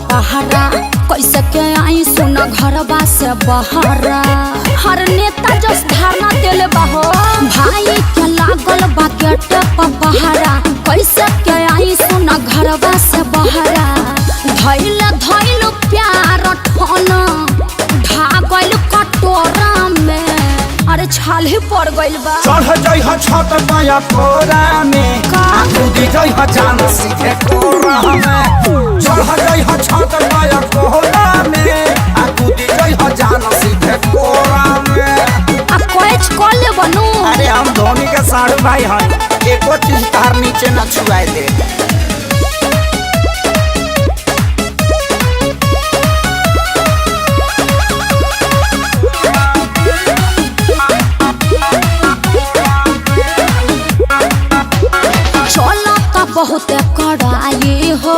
पहाड़ा कैसे के आई सुना घरबा से बहरा हर नेता जस धारणा दिले बाहो भाई के लागल बा गेट पर पहाड़ा कैसे के आई सुना घरबा से बहरा धैल धैल प्यार ठन ढागल कटोरा में अरे छाल ही पड़ गइल बा चढ़ जाइ ह छत पाया कोरा में कूदी जाइ ह जान सीधे कोरा में चढ़ जाइ ह छत पाया कोरा में कूदी जाइ ह जान सीधे कोरा में अब कोच कॉल ले बनू अरे हम धोनी के साड़ू भाई हन एको चीज तार नीचे न छुआए दे बहुत कड़ाई हो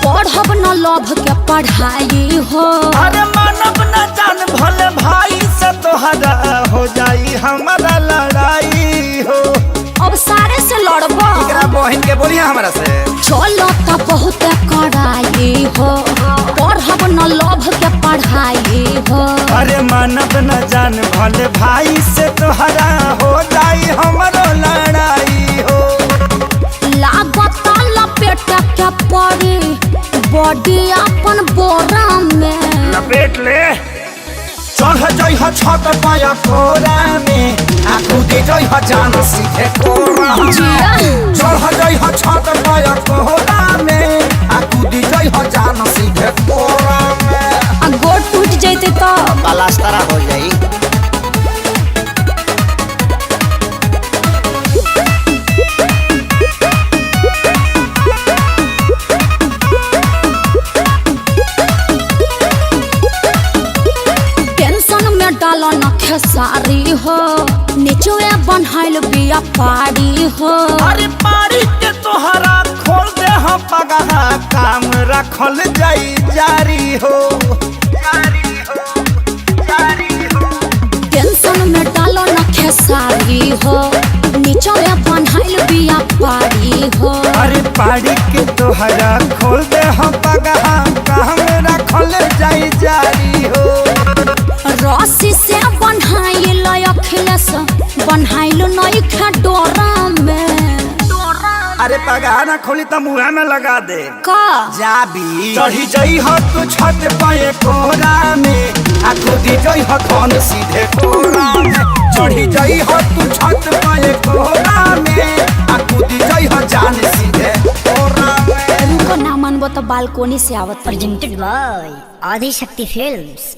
पढ़ब न लभ के पढ़ाई हो अरे मानव न जान भले भाई से तोहरा हो जाई हमारा लड़ाई हो अब सारे से लड़बो एकरा बहन के बोलिए हमरा से चलो त बहुत कड़ाई हो पढ़ब न लभ के पढ़ाई हो अरे मानव न जान भले भाई से तोहरा हो जाई हमारा लड़ाई हो लागत लपेट के पड़ी बॉडी अपन बोरा में लपेट ले चढ़ जाइ ह छत पाया कोरा में कूदी जाइ ह जान सीधे कोरा में चढ़ जाइ ह छत पाया कोरा में कूदी जाइ ह जान सीधे कोरा में गोड़ टूट जैते तो पलास्तर हो जाई डालो न खेसारी हो नीचे बनहाइल बिया पारी हो अरे पारी के तोहरा खोल दे हम पगहा काम रखल जाई जारी हो टेंशन में डालो न खेसारी हो नीचे बनहाइल बिया पारी हो अरे पारी के तोहरा खोल दे हम पगहा काम रखल जाई जारी हो रस्सी से बनहाइल अखिलेश बनहाइल नई डोरा में अरे पगहा ना खोली तो मुँह में लगा दे का जाबी चढ़ी जाइ ह तू छत पाए कोरा में कूदी जाइ ह कौन सीधे कोरा में चढ़ी जाइ ह तू छत पाए कोरा में कूदी जाइ ह जान सीधे कोरा में उनको ना मानबो तो बालकोनी से आवत प्रेजेंटेड बाय आदि शक्ति फिल्म्स।